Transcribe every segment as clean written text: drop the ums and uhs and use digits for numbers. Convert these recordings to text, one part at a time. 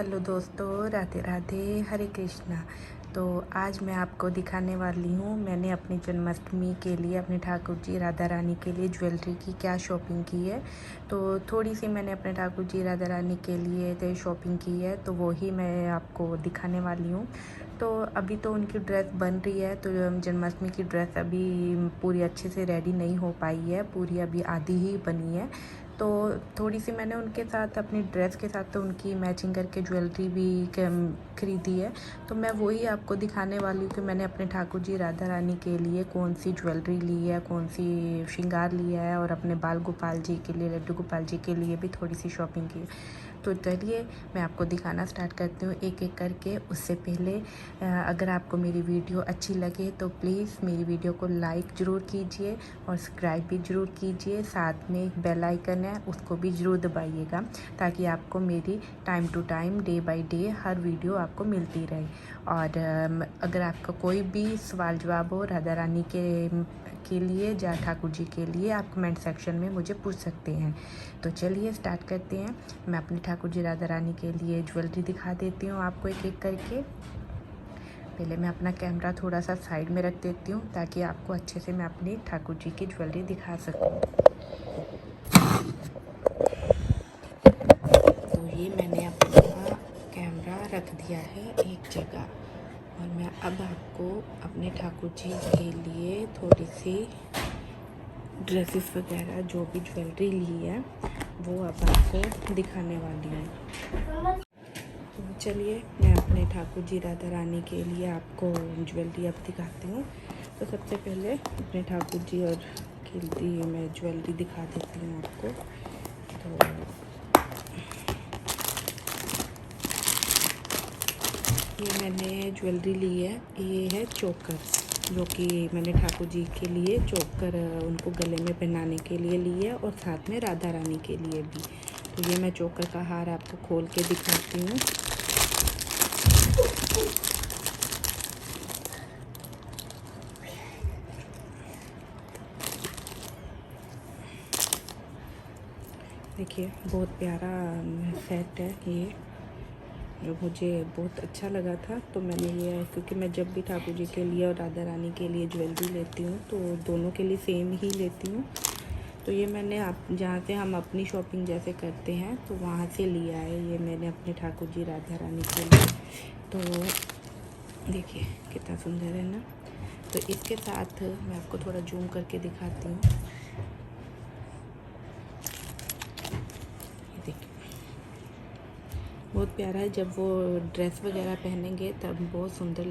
Hello दोस्तों, राधे राधे, हरे कृष्णा। तो आज मैं आपको दिखाने वाली हूँ मैंने अपनी जन्माष्टमी के लिए अपने ठाकुर जी राधा रानी के लिए ज्वेलरी की क्या शॉपिंग की है। तो थोड़ी सी मैंने अपने ठाकुर जी राधा रानी के लिए शॉपिंग की है, तो वही मैं आपको दिखाने वाली हूँ। तो अभी तो उनकी ड्रेस बन रही है, तो जन्माष्टमी की ड्रेस अभी पूरी अच्छे से रेडी नहीं हो पाई है, पूरी अभी आधी ही बनी है। तो थोड़ी सी मैंने उनके साथ अपनी ड्रेस के साथ तो उनकी मैचिंग करके ज्वेलरी भी ख़रीदी है। तो मैं वही आपको दिखाने वाली हूँ कि मैंने अपने ठाकुर जी राधा रानी के लिए कौन सी ज्वेलरी ली है, कौन सी श्रृंगार लिया है, और अपने बाल गोपाल जी के लिए, लड्डू गोपाल जी के लिए भी थोड़ी सी शॉपिंग की है। तो चलिए मैं आपको दिखाना स्टार्ट करती हूँ एक एक करके। उससे पहले अगर आपको मेरी वीडियो अच्छी लगे तो प्लीज़ मेरी वीडियो को लाइक ज़रूर कीजिए और सब्सक्राइब भी ज़रूर कीजिए। साथ में एक बेल आइकन है, उसको भी ज़रूर दबाइएगा, ताकि आपको मेरी time to time, day by day हर वीडियो आपको मिलती रहे। और अगर आपका कोई भी सवाल जवाब हो राधा रानी के लिए या ठाकुर जी के लिए, आप कमेंट सेक्शन में मुझे पूछ सकते हैं। तो चलिए स्टार्ट करते हैं। मैं अपनी ठाकुर जी राधा रानी के लिए ज्वेलरी दिखा देती हूँ आपको एक एक करके। पहले मैं अपना कैमरा थोड़ा सा साइड में रख देती हूँ, ताकि आपको अच्छे से मैं अपनी ठाकुर जी की ज्वेलरी दिखा सकूँ। तो ये मैंने अपना कैमरा रख दिया है एक जगह, और मैं अब आपको अपने ठाकुर जी के लिए थोड़ी सी ड्रेसेस वगैरह जो भी ज्वेलरी ली है वो अब आपको दिखाने वाली हूँ। तो चलिए मैं अपने ठाकुर जी राधा रानी के लिए आपको ज्वेलरी अब दिखाती हूँ। तो सबसे पहले अपने ठाकुर जी और के लिए मैं ज्वेलरी दिखा देती हूँ आपको। तो ये मैंने ज्वेलरी ली है, ये है चोकर, जो कि मैंने ठाकुर जी के लिए चोकर उनको गले में पहनाने के लिए ली है, और साथ में राधा रानी के लिए भी। तो ये मैं चोकर का हार आपको खोल के दिखाती हूँ। देखिए बहुत प्यारा सेट है ये, जो मुझे बहुत अच्छा लगा था। तो मैंने ये, क्योंकि मैं जब भी ठाकुर जी के लिए और राधा रानी के लिए ज्वेलरी लेती हूँ तो दोनों के लिए सेम ही लेती हूँ। तो ये मैंने आप जहाँ से हम अपनी शॉपिंग जैसे करते हैं तो वहाँ से लिया है ये मैंने अपने ठाकुर जी राधा रानी के लिए। तो देखिए कितना सुंदर है ना। तो इसके साथ मैं आपको थोड़ा जूम करके दिखाती हूँ। ये देखिए बहुत प्यारा है, जब वो ड्रेस वगैरह पहनेंगे तब बहुत सुंदर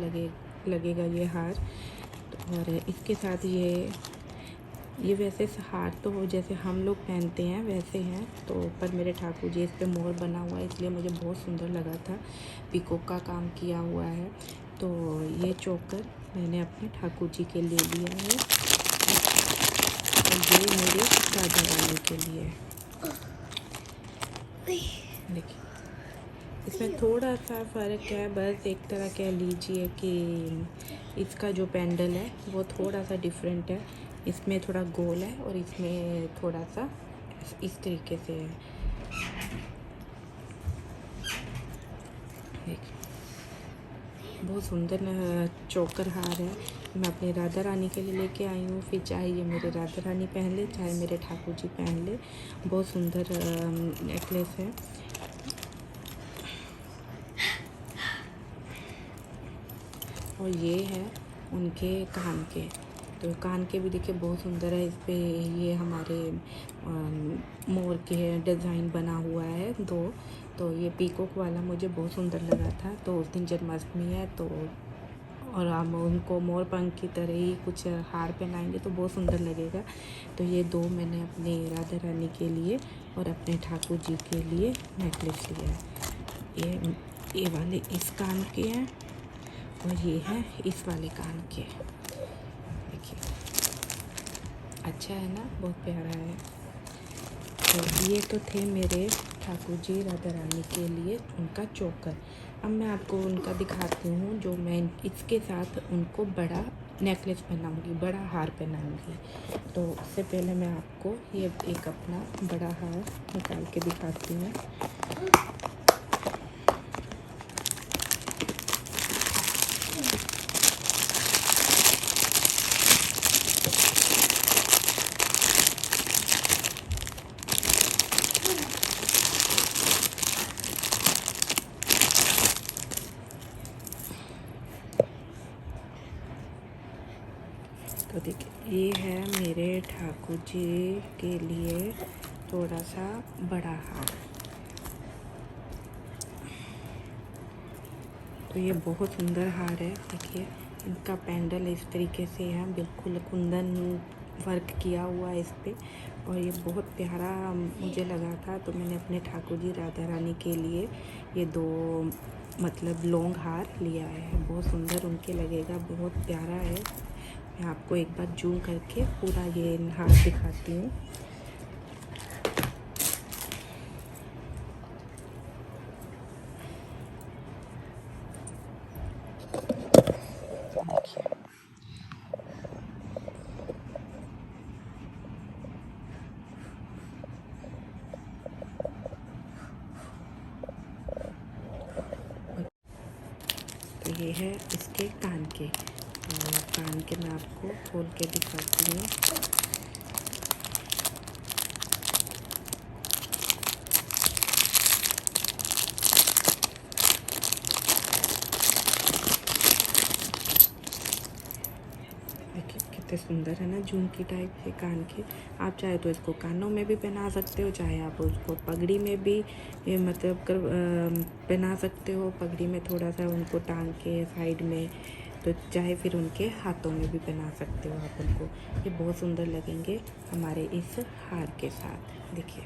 लगेगा ये हार। और इसके साथ ये वैसे हार तो जैसे हम लोग पहनते हैं वैसे हैं, तो पर मेरे ठाकुर जी इस पे मोर बना हुआ है, इसलिए मुझे बहुत सुंदर लगा था। पीकॉक का काम किया हुआ है। तो ये चोकर मैंने अपने ठाकुर जी के लिए लिया है, और ये मेरे राधा रानी के लिए है। देखिए इसमें थोड़ा सा फ़र्क है, बस एक तरह कह लीजिए कि इसका जो पेंडल है वो थोड़ा सा डिफरेंट है। इसमें थोड़ा गोल है और इसमें थोड़ा सा इस तरीके से है। देखिए बहुत सुंदर चोकर हार है, मैं अपनी राधा रानी के लिए लेके आई हूँ। फिर चाहे ये मेरे राधा रानी पहन ले, चाहे मेरे ठाकुर जी पहन ले, बहुत सुंदर नेकलेस है। और ये है उनके कान के, तो कान के भी देखिए बहुत सुंदर है। इस पे ये हमारे मोर के डिज़ाइन बना हुआ है दो। तो ये पीकॉक वाला मुझे बहुत सुंदर लगा था। तो उस दिन जन्माष्टमी है, तो और हम उनको मोर पंख की तरह ही कुछ हार पहनाएंगे तो बहुत सुंदर लगेगा। तो ये दो मैंने अपने राधा रानी के लिए और अपने ठाकुर जी के लिए नेकलेस लिया है। ये वाले इस कान के हैं, और ये है इस वाले कान के। देखिए अच्छा है ना, बहुत प्यारा है। तो ये तो थे मेरे ठाकुर जी राधा रानी के लिए उनका चोकर। अब मैं आपको उनका दिखाती हूँ, जो मैं इसके साथ उनको बड़ा नेकलेस पहनाऊँगी, बड़ा हार पहनाऊँगी। तो उससे पहले मैं आपको ये एक अपना बड़ा हार निकाल के दिखाती हूँ। तो देखिए ये है मेरे ठाकुर जी के लिए थोड़ा सा बड़ा हार। तो ये बहुत सुंदर हार है। देखिए इनका पेंडल इस तरीके से है, बिल्कुल कुंदन वर्क किया हुआ है इस पे, और ये बहुत प्यारा मुझे लगा था, तो मैंने अपने ठाकुर जी राधा रानी के लिए ये दो मतलब लॉन्ग हार लिया है। बहुत सुंदर उनके लगेगा, बहुत प्यारा है। मैं आपको एक बार जूम करके पूरा ये हार दिखाती हूँ। तो ये है इसके कान के, तो कान के मैं आपको खोल के दिखाती हूँ। देखिए कितने सुंदर है ना, झुमकी टाइप के कान के। आप चाहे तो इसको कानों में भी पहना सकते हो, चाहे आप उसको पगड़ी में भी मतलब पहना सकते हो। पगड़ी में थोड़ा सा उनको टांग के साइड में, तो चाहे फिर उनके हाथों में भी पहना सकते हो आप उनको। ये बहुत सुंदर लगेंगे हमारे इस हार के साथ। देखिए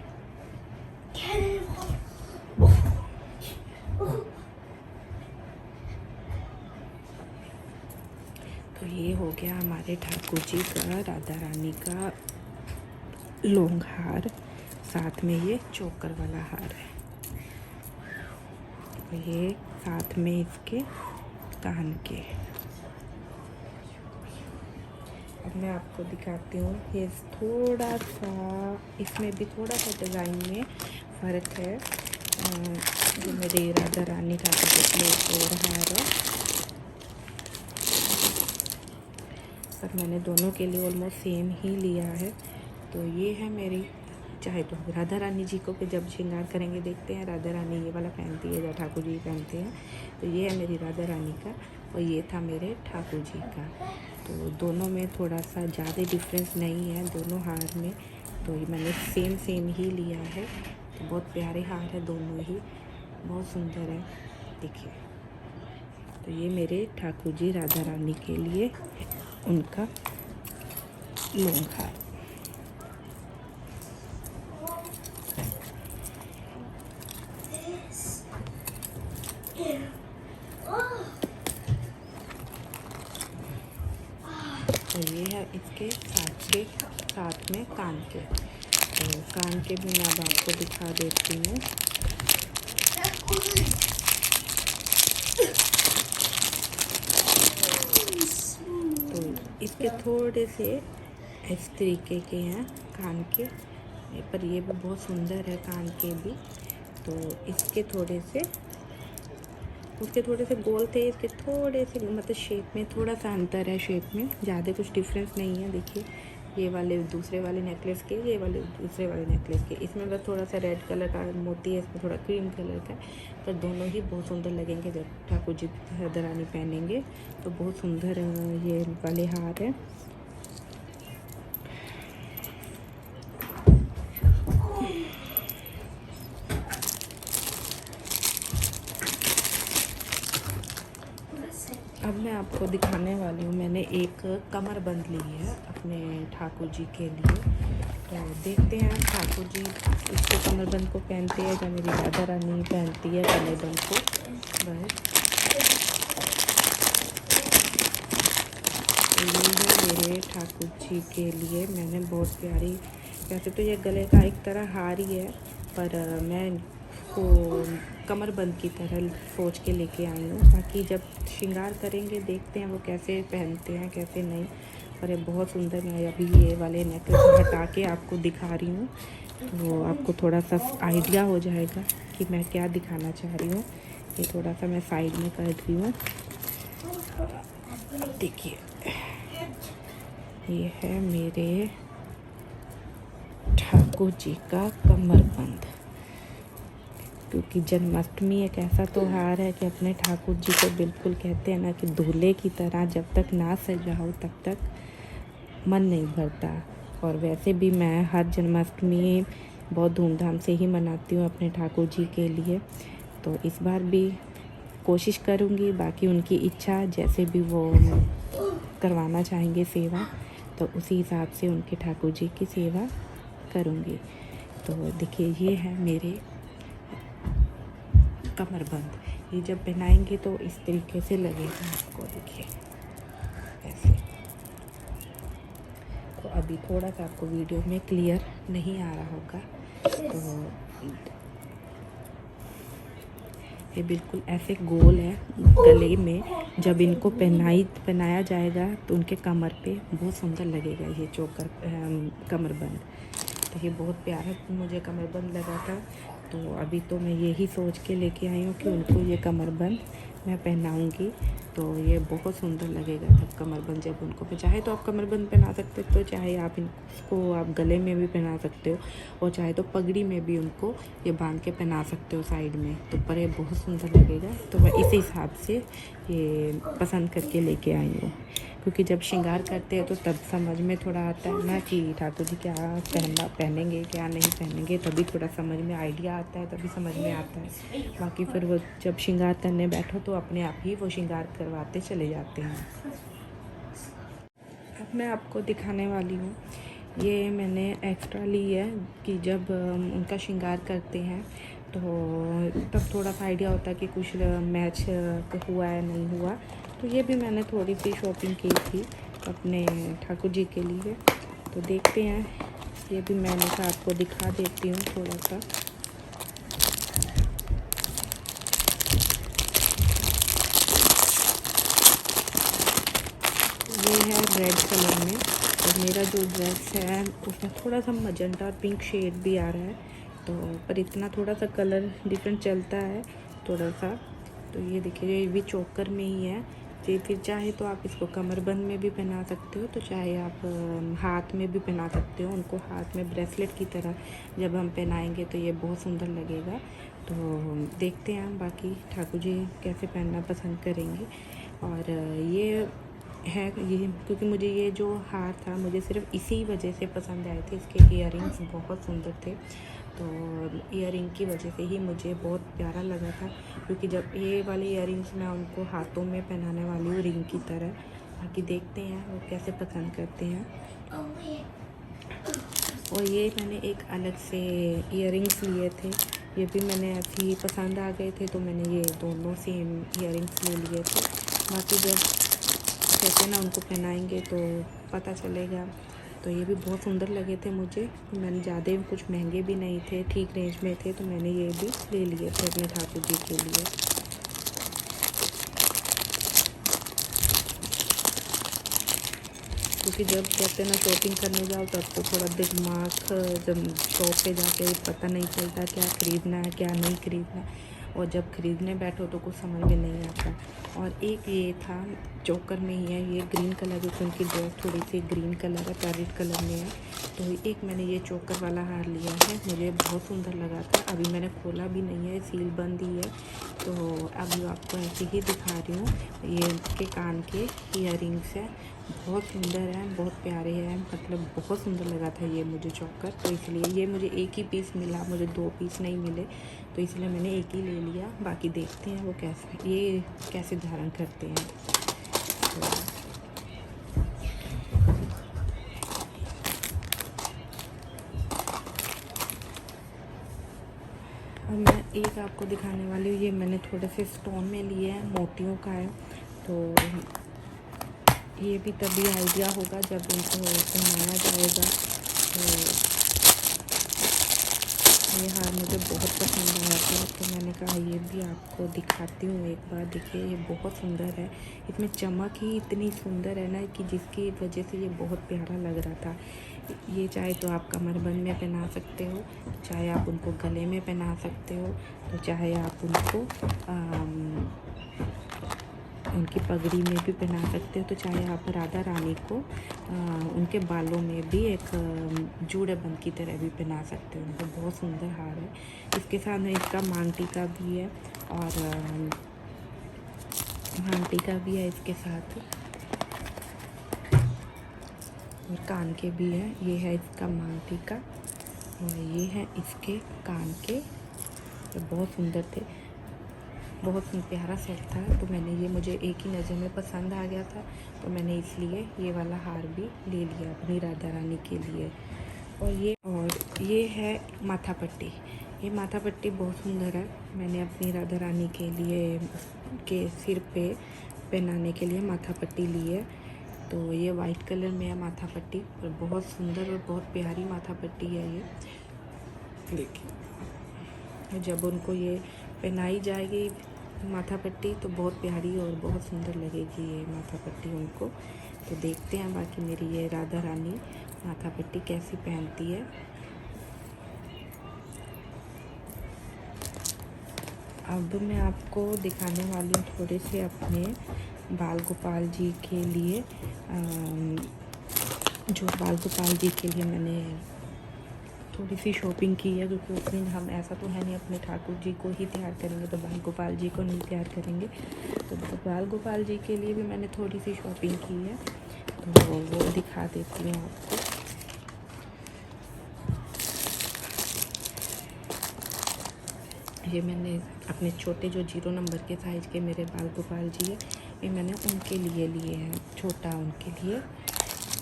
तो ये हो गया हमारे ठाकुर जी का राधा रानी का लॉन्ग हार, साथ में ये चोकर वाला हार है। तो ये साथ में इसके कान के। अब मैं आपको दिखाती हूँ, ये थोड़ा सा इसमें भी थोड़ा सा डिज़ाइन में फ़र्क है। जो मेरे राधा रानी ठाकुर जी के लिए और हार है, पर मैंने दोनों के लिए ऑलमोस्ट सेम ही लिया है। तो ये है मेरी, चाहे तो राधा रानी जी को भी जब श्रृंगार करेंगे, देखते हैं राधा रानी ये वाला पहनती है या ठाकुर जी पहनते हैं। तो ये है मेरी राधा रानी का, और ये था मेरे ठाकुर जी का। तो दोनों में थोड़ा सा ज़्यादा डिफरेंस नहीं है दोनों हार में, तो ये मैंने सेम ही लिया है। तो बहुत प्यारे हार है दोनों ही, बहुत सुंदर है। देखिए तो ये मेरे ठाकुर जी राधा रानी के लिए उनका लॉन्ग हार। तो ये है इसके साथ में कान के। तो कान के भी मैं अब आपको दिखा देती हूँ। तो इसके थोड़े से इस तरीके के हैं कान के, पर ये भी बहुत सुंदर है कान के भी। तो इसके थोड़े से, उसके थोड़े से गोल थे, इसके थोड़े से मतलब शेप में थोड़ा सा अंतर है, शेप में ज़्यादा कुछ डिफरेंस नहीं है। देखिए ये वाले दूसरे वाले नेकलेस के, ये वाले दूसरे वाले नेकलेस के, इसमें बस थोड़ा सा रेड कलर का मोती है, इसमें थोड़ा क्रीम कलर का, पर दोनों ही बहुत सुंदर लगेंगे जब ठाकुर जी राधा रानी पहनेंगे। तो बहुत सुंदर ये वाले हार है। अब मैं आपको दिखाने वाली हूँ, मैंने एक कमरबंद ली है अपने ठाकुर जी के लिए। तो देखते हैं ठाकुर जी इसको कमरबंद को पहनते हैं या मेरी राधा रानी पहनती है कमरबंद को। बस तो ये है मेरे ठाकुर जी के लिए मैंने बहुत प्यारी, वैसे तो ये गले का एक तरह हार ही है, पर मैं को कमरबंद की तरह सोच के लेके आई हूँ, ताकि जब श्रृंगार करेंगे देखते हैं वो कैसे पहनते हैं कैसे नहीं। और ये बहुत सुंदर, मैं अभी ये वाले नेकलेस हटा के आपको दिखा रही हूँ, तो आपको थोड़ा सा आइडिया हो जाएगा कि मैं क्या दिखाना चाह रही हूँ। ये थोड़ा सा मैं साइड में कर रही हूँ। देखिए ये है मेरे ठाकुर जी का कमरबंद, क्योंकि जन्माष्टमी एक ऐसा त्योहार है कि अपने ठाकुर जी को बिल्कुल कहते हैं ना कि दूल्हे की तरह जब तक ना सजाओ तब तक मन नहीं भरता। और वैसे भी मैं हर जन्माष्टमी बहुत धूमधाम से ही मनाती हूँ अपने ठाकुर जी के लिए। तो इस बार भी कोशिश करूँगी, बाकी उनकी इच्छा, जैसे भी वो करवाना चाहेंगे सेवा, तो उसी हिसाब से उनके ठाकुर जी की सेवा करूँगी। तो देखिए ये है मेरे कमरबंद। ये जब पहनाएंगे तो इस तरीके से लगेगा आपको, देखिए ऐसे। तो अभी थोड़ा सा आपको वीडियो में क्लियर नहीं आ रहा होगा। तो ये बिल्कुल ऐसे गोल है गले में। जब इनको पहनाया जाएगा तो उनके कमर पे बहुत सुंदर लगेगा ये चोकर कमरबंद। तो ये बहुत प्यारा मुझे कमरबंद लगा था। तो अभी तो मैं यही सोच के लेके आई हूँ कि उनको ये कमरबंद मैं पहनाऊँगी। तो ये बहुत सुंदर लगेगा तब कमरबंद जब उनको चाहे तो आप कमरबंद पहना सकते हो, तो चाहे आप इसको आप गले में भी पहना सकते हो, और चाहे तो पगड़ी में भी उनको ये बांध के पहना सकते हो साइड में। तो पर ये बहुत सुंदर लगेगा। तो मैं इसी हिसाब से ये पसंद करके लेके आई हूँ, क्योंकि जब श्रृंगार करते हैं तो तब समझ में थोड़ा आता है ना कि ठाकुर जी क्या पहनेंगे क्या नहीं पहनेंगे, तभी थोड़ा समझ में आइडिया आता है, तभी समझ में आता है। बाकी फिर वो जब श्रृंगार करने बैठो तो अपने आप ही वो श्रृंगार करवाते चले जाते हैं। अब मैं आपको दिखाने वाली हूँ, ये मैंने एक्स्ट्रा ली है कि जब उनका श्रृंगार करते हैं तो तब थोड़ा सा आइडिया होता है कि कुछ मैच हुआ है नहीं हुआ। तो ये भी मैंने थोड़ी सी शॉपिंग की थी अपने ठाकुर जी के लिए। तो देखते हैं, ये भी मैंने कहा आपको दिखा देती हूँ थोड़ा सा। ये है रेड कलर में, और मेरा जो ड्रेस है उसमें थोड़ा सा मजेंटा और पिंक शेड भी आ रहा है। तो पर इतना थोड़ा सा कलर डिफरेंट चलता है थोड़ा सा। तो ये देखिए ये भी चोकर में ही है। फिर चाहे तो आप इसको कमरबंद में भी पहना सकते हो, तो चाहे आप हाथ में भी पहना सकते हो। उनको हाथ में ब्रेसलेट की तरह जब हम पहनाएंगे तो ये बहुत सुंदर लगेगा। तो देखते हैं हम बाकी ठाकुर जी कैसे पहनना पसंद करेंगे। और ये है ये, क्योंकि मुझे ये जो हार था मुझे सिर्फ इसी वजह से पसंद आए थे, इसके इयररिंग्स बहुत सुंदर थे। तो इयररिंग की वजह से ही मुझे बहुत प्यारा लगा था, क्योंकि जब ये वाले इयररिंग्स मैं उनको हाथों में पहनाने वाली हूँ रिंग की तरह। बाकी देखते हैं वो कैसे पसंद करते हैं। और ये मैंने एक अलग से इयररिंग्स लिए थे, ये भी मैंने ऐसे ही पसंद आ गए थे, तो मैंने ये दोनों सेम इयररिंग्स ले लिए थे। बाकी जब कैसे ना उनको पहनाएंगे तो पता चलेगा। तो ये भी बहुत सुंदर लगे थे मुझे। मैंने ज़्यादा कुछ महंगे भी नहीं थे, ठीक रेंज में थे, तो मैंने ये भी ले लिए थे अपने ठाकुर जी के लिए। क्योंकि जब कहते ना शॉपिंग करने जाओ तब तो थोड़ा दिमाग, जब शॉप पे जाके पता नहीं चलता क्या ख़रीदना है क्या नहीं खरीदना, और जब ख़रीदने बैठो तो कुछ समझ में नहीं आता। और एक ये था चोकर में ही है, ये ग्रीन कलर की उनकी ड्रेस थोड़ी सी ग्रीन कलर है, पैरेट कलर में है। तो एक मैंने ये चोकर वाला हार लिया है, मुझे बहुत सुंदर लगा था। अभी मैंने खोला भी नहीं है, सील बंद ही है। तो अभी आपको ऐसे ही दिखा रही हूँ। ये के कान के इयररिंग्स है, बहुत सुंदर है, बहुत प्यारे हैं, मतलब बहुत सुंदर लगा था ये मुझे चोकर। तो इसलिए ये मुझे एक ही पीस मिला, मुझे 2 पीस नहीं मिले, तो इसलिए मैंने एक ही ले लिया। बाकी देखते हैं वो कैसे धारण करते हैं। अब मैं एक आपको दिखाने वाली हूँ, ये मैंने थोड़े से स्टोन में लिए हैं, मोतियों का है। तो ये भी तभी आइडिया होगा जब उनको पहनाया जाएगा। तो ये हार मुझे बहुत पसंद आया था, तो मैंने कहा ये भी आपको दिखाती हूँ एक बार। देखिए ये बहुत सुंदर है, इसमें चमक ही इतनी सुंदर है ना कि जिसकी वजह से ये बहुत प्यारा लग रहा था। ये चाहे तो आप कमरबंद में पहना सकते हो, चाहे आप उनको गले में पहना सकते हो, तो चाहे आप उनको उनकी पगड़ी में भी पहना सकते हो, तो चाहे आप राधा रानी को उनके बालों में भी एक जूड़े बंद की तरह भी पहना सकते हो। उनको बहुत सुंदर हार है। इसके साथ में इसका मांग टीका भी है, और मांग टीका भी है इसके साथ। और कान के भी हैं। ये है इसका मांग टीका और ये है इसके कान के। तो बहुत सुंदर थे, बहुत प्यारा सेट था। तो मैंने ये, मुझे एक ही नज़र में पसंद आ गया था, तो मैंने इसलिए ये वाला हार भी ले लिया अपनी राधा रानी के लिए। और ये है माथा पट्टी। ये माथा पट्टी बहुत सुंदर है। मैंने अपनी राधा रानी के लिए के सिर पे पहनाने के लिए माथा पट्टी ली है। तो ये वाइट कलर में है माथा पट्टी, और बहुत सुंदर और बहुत प्यारी माथा पट्टी है ये। देखिए, जब उनको ये पहनाई जाएगी माथा पट्टी तो बहुत प्यारी और बहुत सुंदर लगेगी ये माथा पट्टी उनको। तो देखते हैं बाकी मेरी ये राधा रानी माथा पट्टी कैसी पहनती है। अब मैं आपको दिखाने वाली हूँ थोड़े से अपने बाल गोपाल जी के लिए, जो बाल गोपाल जी के लिए मैंने थोड़ी सी शॉपिंग की है, क्योंकि उस दिन हम, ऐसा तो है नहीं अपने ठाकुर जी को ही तैयार करेंगे तो बाल गोपाल जी को नहीं तैयार करेंगे। तो बाल गोपाल जी के लिए भी मैंने थोड़ी सी शॉपिंग की है, तो वो दिखा देती हूँ आपको। ये मैंने अपने छोटे जो 0 नंबर के साइज़ के मेरे बाल गोपाल जी है, ये मैंने उनके लिए लिए हैं, छोटा उनके लिए।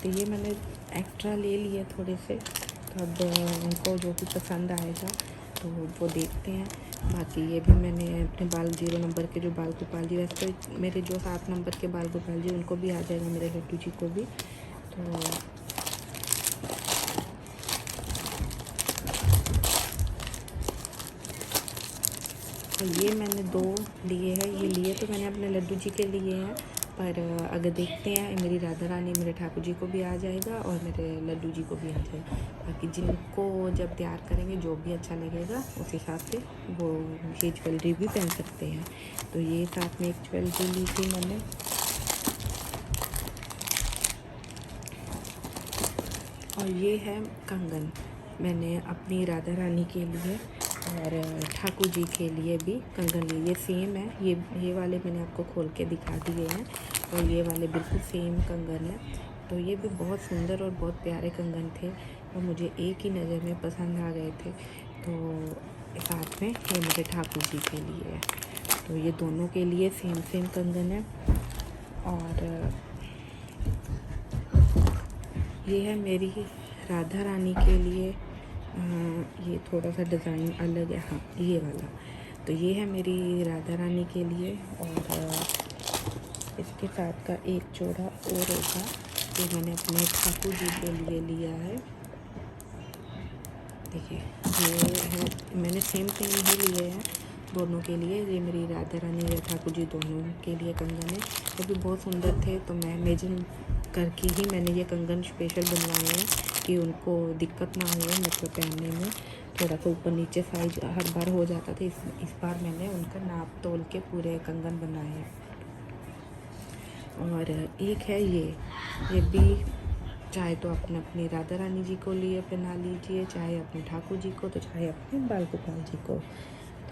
तो ये मैंने एक्स्ट्रा ले लिए थोड़े से, तो अब उनको जो भी पसंद आएगा तो वो देखते हैं। बाकी ये भी मैंने अपने बाल 0 नंबर के जो बाल गोपाल जी, वैसे तो मेरे जो 7 नंबर के बाल गोपाल जी उनको भी आ जाएगा, मेरे लड्डू जी को भी। तो ये मैंने 2 लिए हैं। ये लिए तो मैंने अपने लड्डू जी के लिए हैं, पर अगर देखते हैं मेरी राधा रानी, मेरे ठाकुर जी को भी आ जाएगा और मेरे लड्डू जी को भी आ जाएगा। बाकी जिनको जब तैयार करेंगे जो भी अच्छा लगेगा उस हिसाब से वो ये ज्वेलरी भी पहन सकते हैं। तो ये साथ में एक ज्वेलरी ली थी मैंने। और ये है कंगन, मैंने अपनी राधा रानी के लिए और ठाकुर जी के लिए भी कंगन लिए। ये सेम है, ये वाले मैंने आपको खोल के दिखा दिए हैं, और ये वाले बिल्कुल सेम कंगन है। तो ये भी बहुत सुंदर और बहुत प्यारे कंगन थे, और मुझे एक ही नज़र में पसंद आ गए थे। तो साथ में ये मेरे ठाकुर जी के लिए है। तो ये दोनों के लिए सेम कंगन है। और ये है मेरी राधा रानी के लिए, ये थोड़ा सा डिज़ाइन अलग है, हाँ ये वाला। तो ये है मेरी राधा रानी के लिए, और इसके साथ का एक जोड़ा और होगा, ये मैंने अपने ठाकुर जी के लिए लिया है। देखिए, ये है, मैंने सेम ही लिए हैं दोनों के लिए। ये मेरी राधा रानी और ठाकुर जी दोनों के लिए कंगन है, वो भी बहुत सुंदर थे। तो मैं इमेजिन करके ही मैंने ये कंगन स्पेशल बनवाए हैं कि उनको दिक्कत ना हो, मतलब पहनने में थोड़ा सा ऊपर नीचे साइज हर बार हो जाता था। इस बार मैंने उनका नाप तोल के पूरे कंगन बनाए हैं। और एक है ये भी, चाहे तो अपनी राधा रानी जी को लिए पहना लीजिए, चाहे अपने ठाकुर जी को, तो चाहे अपने बाल गोपाल जी को।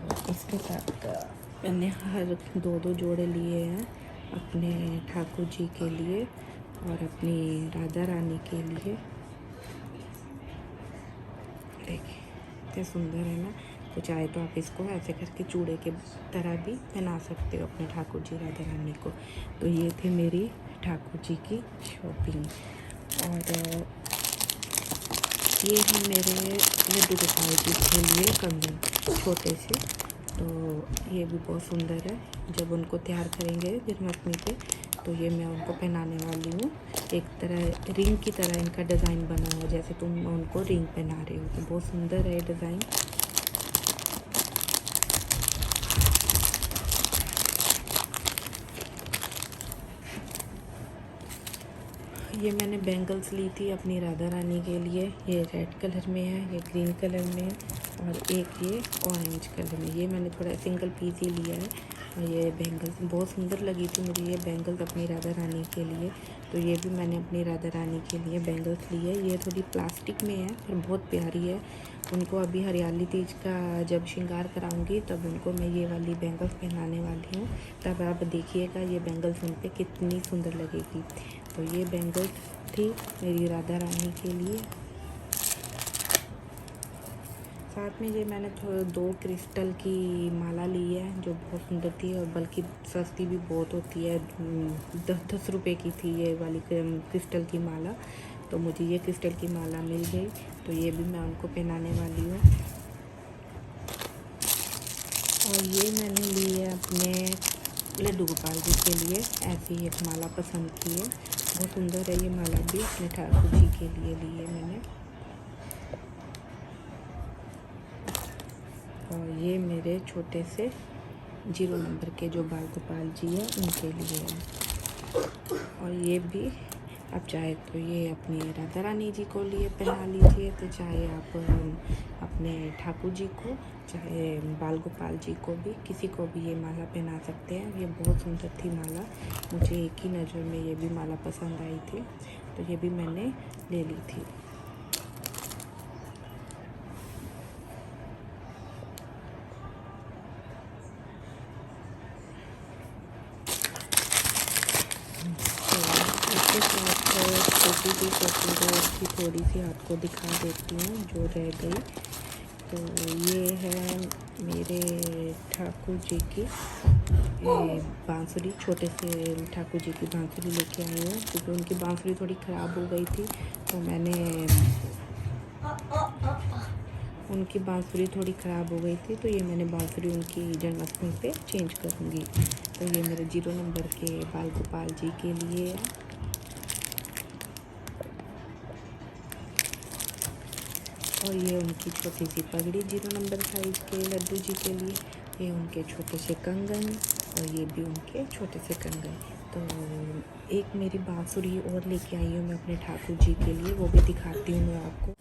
तो इसके साथ मैंने हर 2 जोड़े लिए हैं, अपने ठाकुर जी के लिए और अपनी राधा रानी के लिए। देखिए इतने सुंदर है ना। तो चाहे तो आप इसको ऐसे करके चूड़े के तरह भी पहना सकते हो अपने ठाकुर जी राधा रानी को। तो ये थे मेरी ठाकुर जी की शॉपिंग। और ये है मेरे लड्डू गोपाल जी के लिए कंगन, छोटे से। तो ये भी बहुत सुंदर है, जब उनको तैयार करेंगे जन्माष्टमी पे तो ये मैं उनको पहनाने वाली हूँ। एक तरह रिंग की तरह इनका डिज़ाइन बना हुआ, जैसे तुम उनको रिंग पहना रहे हो। तो बहुत सुंदर है डिज़ाइन। ये मैंने बैंगल्स ली थी अपनी राधा रानी के लिए। ये रेड कलर में है, ये ग्रीन कलर में है, और एक ये ऑरेंज कलर में। ये मैंने थोड़ा सिंगल पीस ही लिया है। और ये बैंगल्स बहुत सुंदर लगी थी मुझे, ये बैंगल्स अपनी राधा रानी के लिए। तो ये भी मैंने अपनी राधा रानी के लिए बैंगल्स ली है। ये थोड़ी प्लास्टिक में है पर बहुत प्यारी है। उनको अभी हरियाली तीज का जब श्रृंगार कराऊंगी तब उनको मैं ये वाली बैंगल्स पहनाने वाली हूँ। तब आप देखिएगा ये बैंगल्स उन पर कितनी सुंदर लगेगी। तो ये बैंगल्स थी मेरी राधा रानी के लिए। साथ में ये मैंने दो क्रिस्टल की माला ली है जो बहुत सुंदर थी और बल्कि सस्ती भी बहुत होती है। 10-10 रुपये की थी ये वाली क्रिस्टल की माला। तो मुझे ये क्रिस्टल की माला मिल गई, तो ये भी मैं उनको पहनाने वाली हूँ। और ये मैंने ली है अपने लड्डू गोपाल जी के लिए, ऐसी एक माला पसंद की है, बहुत सुंदर है ये माला भी, अपने ठाकुर जी के लिए ली है मैंने। और ये मेरे छोटे से 0 नंबर के जो बाल गोपाल जी है उनके लिए है। और ये भी आप चाहे तो ये अपनी राधा रानी जी को लिए पहना लीजिए, तो चाहे आप अपने ठाकुर जी को, चाहे बाल गोपाल जी को भी, किसी को भी ये माला पहना सकते हैं। ये बहुत सुंदर थी माला, मुझे एक ही नज़र में ये भी माला पसंद आई थी, तो ये भी मैंने ले ली थी। छोटी सी फोटो की थोड़ी सी आपको दिखा देती हूँ जो रह गई। तो ये है मेरे ठाकुर जी की बांसुरी, छोटे से ठाकुर जी की बांसुरी लेके आई हूँ, क्योंकि उनकी बांसुरी थोड़ी ख़राब हो गई थी, तो मैंने उनकी बांसुरी थोड़ी ख़राब हो गई थी, तो ये मैंने बांसुरी उनकी जन्माष्टमी पे चेंज करूँगी। तो ये मेरे 0 नंबर के बाल गोपाल जी के लिए है। और ये उनकी छोटी सी पगड़ी 0 नंबर साइज़ के लड्डू जी के लिए, ये उनके छोटे से कंगन, और ये भी उनके छोटे से कंगन। तो एक मेरी बांसुरी और लेके आई हूँ मैं अपने ठाकुर जी के लिए, वो भी दिखाती हूँ मैं आपको।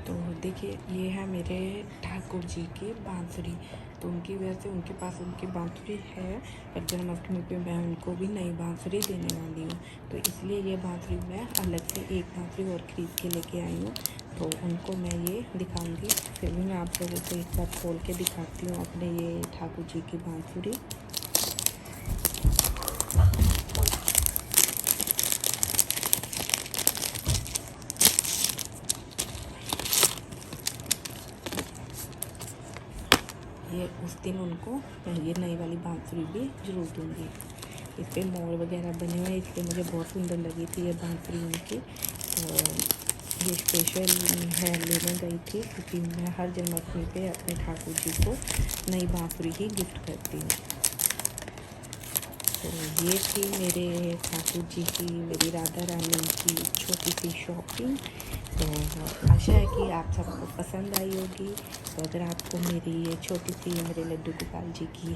तो देखिए ये है मेरे ठाकुर जी की बांसुरी। तो उनकी वजह से उनके पास उनकी बांसुरी है, पर जन्माष्टमी पे मैं उनको भी नई बांसुरी देने वाली हूँ, तो इसलिए ये बांसुरी मैं अलग से एक बांसुरी और ख़रीद के लेके आई हूँ। तो उनको मैं ये दिखाऊंगी, फिर भी मैं आप लोगों को एक बार खोल के दिखाती हूँ अपने ये ठाकुर जी की बांसुरी। ये उस दिन उनको मैं ये नई वाली बांसुरी भी ज़रूर दूँगी। इस पर मोर वगैरह बने हुए हैं, इसलिए मुझे बहुत सुंदर लगी थी ये बांसुरी उनकी। तो ये स्पेशल है लेने गई थी, क्योंकि मैं हर जन्माष्टमी पे अपने ठाकुर जी को नई बांसुरी ही गिफ्ट करती हूँ। तो ये थी मेरे ठाकुर जी की, मेरी राधा रानी की छोटी सी शॉपिंग। तो आशा है कि आप सबको पसंद आई होगी। तो अगर आपको मेरी ये छोटी सी मेरे लड्डू गोपाल जी की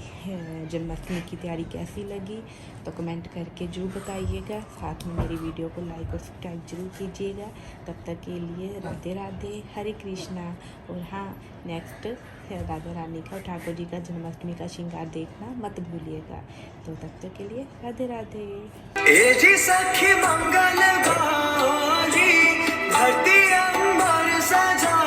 जन्माष्टमी की तैयारी कैसी लगी, तो कमेंट करके ज़रूर बताइएगा। साथ में मेरी वीडियो को लाइक और सब्सक्राइब जरूर कीजिएगा। तब तक के लिए राधे राधे, हरे कृष्णा। और हाँ, नेक्स्ट राधा रानी का, ठाकुर जी का जन्माष्टमी का श्रृंगार देखना मत भूलिएगा। तो तब तक के लिए राधे राधे। ए जी सखी मंगल गौरी, धरती अंबर सजा